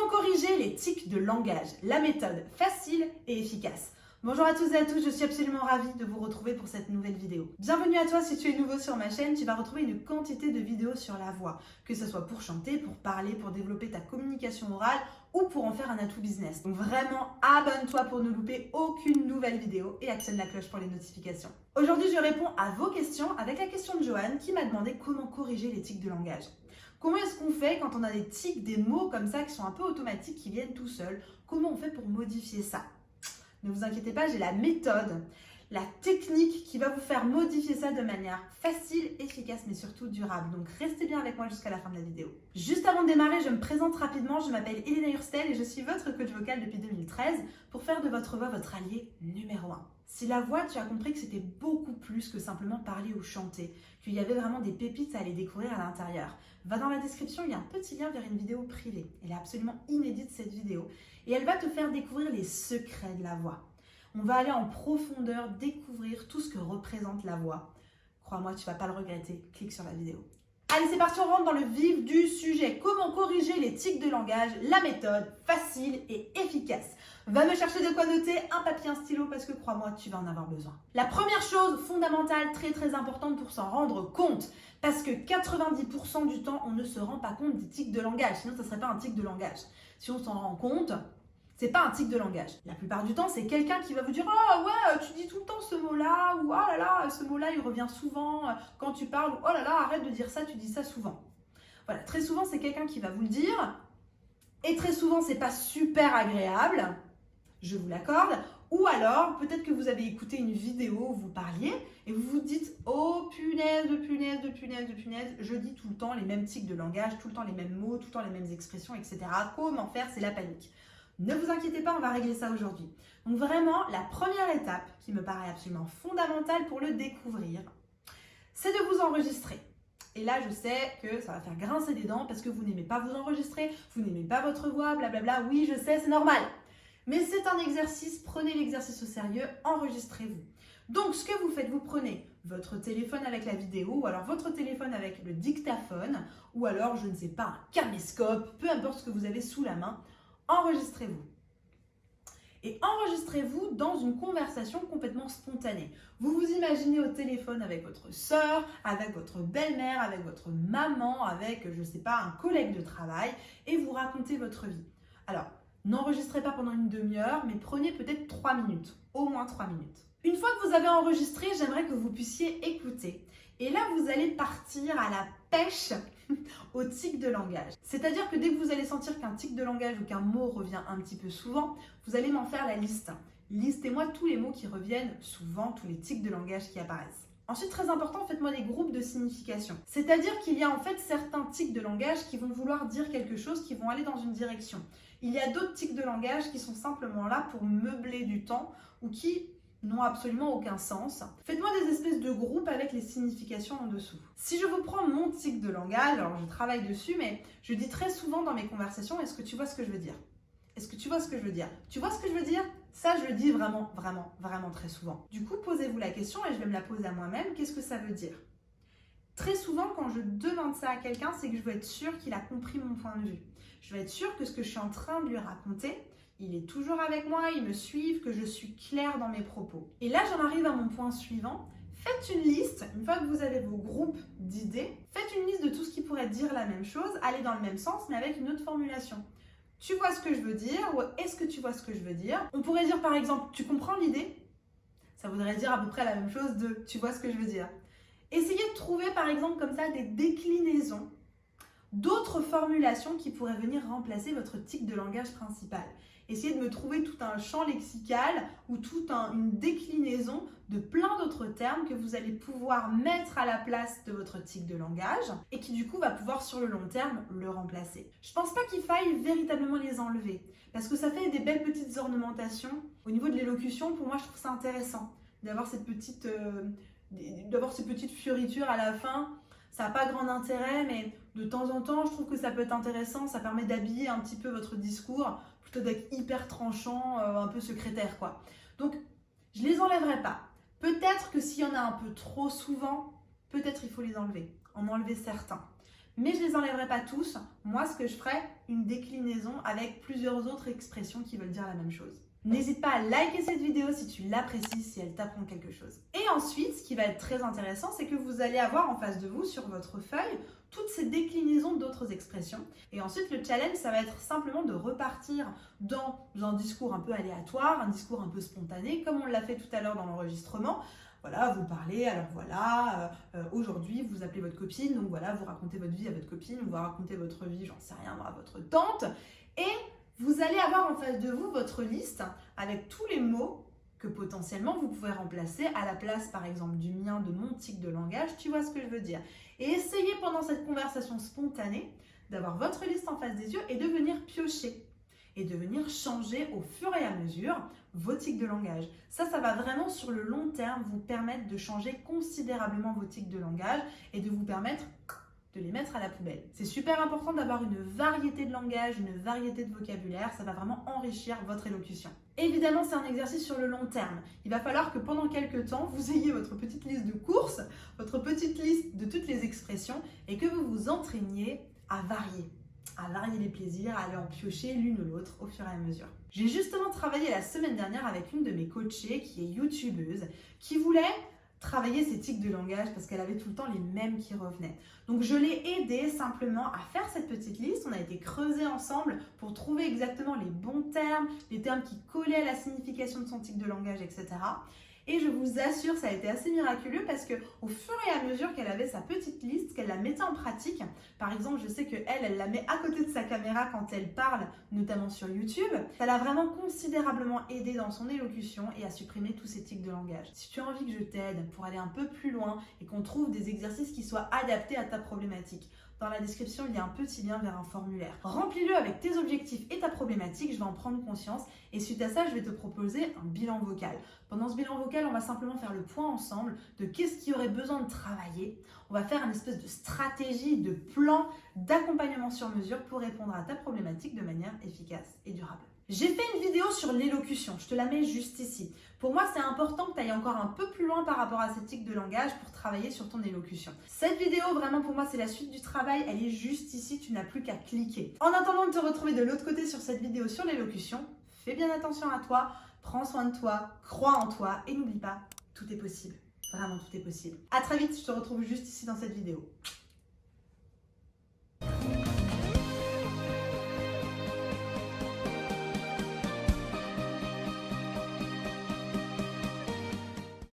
corriger les tics de langage? La méthode facile et efficace. Bonjour à tous et à tous, je suis absolument ravie de vous retrouver pour cette nouvelle vidéo. Bienvenue à toi si tu es nouveau sur ma chaîne, tu vas retrouver une quantité de vidéos sur la voix, que ce soit pour chanter, pour parler, pour développer ta communication orale ou pour en faire un atout business. Donc vraiment, abonne-toi pour ne louper aucune nouvelle vidéo et actionne la cloche pour les notifications. Aujourd'hui, je réponds à vos questions avec la question de Joanne qui m'a demandé comment corriger les tics de langage. Comment est-ce qu'on fait quand on a des tics, des mots comme ça qui sont un peu automatiques, qui viennent tout seuls? Comment on fait pour modifier ça? Ne vous inquiétez pas, j'ai la méthode, la technique qui va vous faire modifier ça de manière facile, efficace, mais surtout durable. Donc restez bien avec moi jusqu'à la fin de la vidéo. Juste avant de démarrer, je me présente rapidement. Je m'appelle Elena Hurstel et je suis votre coach vocal depuis 2013 pour faire de votre voix votre allié numéro 1. Si la voix, tu as compris que c'était beaucoup plus que simplement parler ou chanter, qu'il y avait vraiment des pépites à aller découvrir à l'intérieur, va dans la description, il y a un petit lien vers une vidéo privée. Elle est absolument inédite cette vidéo et elle va te faire découvrir les secrets de la voix. On va aller en profondeur découvrir tout ce que représente la voix. Crois-moi, tu ne vas pas le regretter. Clique sur la vidéo. Allez, c'est parti, on rentre dans le vif du sujet. Comment corriger les tics de langage? La méthode facile et efficace. Va me chercher de quoi noter, un papier, un stylo, parce que crois-moi, tu vas en avoir besoin. La première chose fondamentale, très importante pour s'en rendre compte, parce que 90% du temps, on ne se rend pas compte des tics de langage. Sinon, ça ne serait pas un tic de langage. Si on s'en rend compte, c'est pas un tic de langage. La plupart du temps, c'est quelqu'un qui va vous dire « Oh ouais, tu dis tout le temps ce mot-là » ou « Oh là là, ce mot-là, il revient souvent quand tu parles » ou « Oh là là, arrête de dire ça, tu dis ça souvent ». Voilà, très souvent, c'est quelqu'un qui va vous le dire et très souvent, c'est pas super agréable, je vous l'accorde. Ou alors, peut-être que vous avez écouté une vidéo où vous parliez et vous vous dites « Oh punaise, je dis tout le temps les mêmes tics de langage, tout le temps les mêmes mots, tout le temps les mêmes expressions, etc. Comment faire? C'est la panique ». Ne vous inquiétez pas, on va régler ça aujourd'hui. Donc vraiment, la première étape qui me paraît absolument fondamentale pour le découvrir, c'est de vous enregistrer. Et là, je sais que ça va faire grincer des dents parce que vous n'aimez pas vous enregistrer, vous n'aimez pas votre voix, blablabla. Oui, je sais, c'est normal. Mais c'est un exercice, prenez l'exercice au sérieux, enregistrez-vous. Donc, ce que vous faites, vous prenez votre téléphone avec la vidéo, ou alors votre téléphone avec le dictaphone, ou alors, je ne sais pas, un caméscope, peu importe ce que vous avez sous la main, enregistrez-vous. Et enregistrez-vous dans une conversation complètement spontanée. Vous vous imaginez au téléphone avec votre sœur, avec votre belle-mère, avec votre maman, avec, je ne sais pas, un collègue de travail, et vous racontez votre vie. Alors, n'enregistrez pas pendant une demi-heure, mais prenez peut-être 3 minutes, au moins 3 minutes. Une fois que vous avez enregistré, j'aimerais que vous puissiez écouter. Et là, vous allez partir à la pêche au tic de langage. C'est-à-dire que dès que vous allez sentir qu'un tic de langage ou qu'un mot revient un petit peu souvent, vous allez m'en faire la liste. Listez-moi tous les mots qui reviennent souvent, tous les tics de langage qui apparaissent. Ensuite, très important, faites-moi des groupes de signification. C'est-à-dire qu'il y a en fait certains tics de langage qui vont vouloir dire quelque chose, qui vont aller dans une direction. Il y a d'autres tics de langage qui sont simplement là pour meubler du temps ou qui n'ont absolument aucun sens. Faites-moi des espèces de groupes avec les significations en dessous. Si je vous prends mon tic de langage, alors je travaille dessus, mais je dis très souvent dans mes conversations, est-ce que tu vois ce que je veux dire? Est-ce que tu vois ce que je veux dire? Tu vois ce que je veux dire? Ça, je le dis vraiment très souvent. Du coup, posez-vous la question et je vais me la poser à moi-même. Qu'est-ce que ça veut dire? Très souvent, quand je demande ça à quelqu'un, c'est que je veux être sûre qu'il a compris mon point de vue. Je veux être sûre que ce que je suis en train de lui raconter, il est toujours avec moi, il me suit, que je suis claire dans mes propos. Et là, j'en arrive à mon point suivant. Faites une liste, une fois que vous avez vos groupes d'idées, faites une liste de tout ce qui pourrait dire la même chose, aller dans le même sens, mais avec une autre formulation. Tu vois ce que je veux dire ou est-ce que tu vois ce que je veux dire? On pourrait dire par exemple, tu comprends l'idée? Ça voudrait dire à peu près la même chose de tu vois ce que je veux dire. Essayez de trouver par exemple comme ça des déclinaisons d'autres formulations qui pourraient venir remplacer votre tic de langage principal. Essayez de me trouver tout un champ lexical ou toute une déclinaison de plein d'autres termes que vous allez pouvoir mettre à la place de votre tic de langage et qui du coup va pouvoir sur le long terme le remplacer. Je pense pas qu'il faille véritablement les enlever parce que ça fait des belles petites ornementations. Au niveau de l'élocution, pour moi, je trouve ça intéressant d'avoir ces petites fioritures à la fin. Ça n'a pas grand intérêt, mais de temps en temps, je trouve que ça peut être intéressant. Ça permet d'habiller un petit peu votre discours plutôt d'être hyper tranchant, un peu secrétaire, quoi. Donc, je ne les enlèverai pas. Peut-être que s'il y en a un peu trop souvent, peut-être il faut les enlever. En enlever certains. Mais je ne les enlèverai pas tous. Moi, ce que je ferai, une déclinaison avec plusieurs autres expressions qui veulent dire la même chose. N'hésite pas à liker cette vidéo si tu l'apprécies, si elle t'apprend quelque chose. Et ensuite, ce qui va être très intéressant, c'est que vous allez avoir en face de vous, sur votre feuille, toutes ces déclinaisons d'autres expressions. Et ensuite, le challenge, ça va être simplement de repartir dans un discours un peu aléatoire, un discours un peu spontané, comme on l'a fait tout à l'heure dans l'enregistrement. Voilà, vous parlez, alors voilà, aujourd'hui vous appelez votre copine, donc voilà, vous racontez votre vie à votre copine, ou vous racontez votre vie, j'en sais rien, à votre tante. Et vous allez avoir en face de vous votre liste avec tous les mots que potentiellement vous pouvez remplacer à la place, par exemple, du mien, de mon tic de langage, tu vois ce que je veux dire. Et essayez pendant cette conversation spontanée d'avoir votre liste en face des yeux et de venir piocher et de venir changer au fur et à mesure vos tics de langage. Ça va vraiment sur le long terme vous permettre de changer considérablement vos tics de langage et de vous permettre de les mettre à la poubelle. C'est super important d'avoir une variété de langage, une variété de vocabulaire, ça va vraiment enrichir votre élocution. Évidemment, c'est un exercice sur le long terme. Il va falloir que pendant quelques temps, vous ayez votre petite liste de courses, votre petite liste de toutes les expressions et que vous vous entraîniez à varier les plaisirs, à aller en piocher l'une ou l'autre au fur et à mesure. J'ai justement travaillé la semaine dernière avec une de mes coachées qui est youtubeuse, qui voulait travailler ses tics de langage parce qu'elle avait tout le temps les mêmes qui revenaient. Donc je l'ai aidée simplement à faire cette petite liste. On a été creuser ensemble pour trouver exactement les bons termes, les termes qui collaient à la signification de son tic de langage, etc. Et je vous assure, ça a été assez miraculeux parce que au fur et à mesure qu'elle avait sa petite liste, qu'elle la mettait en pratique, par exemple, je sais qu'elle la met à côté de sa caméra quand elle parle, notamment sur YouTube, ça l'a vraiment considérablement aidée dans son élocution et à supprimer tous ces tics de langage. Si tu as envie que je t'aide pour aller un peu plus loin et qu'on trouve des exercices qui soient adaptés à ta problématique, dans la description, il y a un petit lien vers un formulaire. Remplis-le avec tes objectifs et ta problématique, je vais en prendre conscience et suite à ça, je vais te proposer un bilan vocal. Pendant ce bilan vocal, on va simplement faire le point ensemble de qu'est-ce qui aurait besoin de travailler. On va faire une espèce de stratégie, de plan, d'accompagnement sur mesure pour répondre à ta problématique de manière efficace et durable. J'ai fait une vidéo sur l'élocution, je te la mets juste ici. Pour moi, c'est important que tu ailles encore un peu plus loin par rapport à ces tics de langage pour travailler sur ton élocution. Cette vidéo, vraiment pour moi, c'est la suite du travail, elle est juste ici, tu n'as plus qu'à cliquer. En attendant de te retrouver de l'autre côté sur cette vidéo sur l'élocution, fais bien attention à toi, prends soin de toi, crois en toi et n'oublie pas, tout est possible. Vraiment, tout est possible. À très vite, je te retrouve juste ici dans cette vidéo.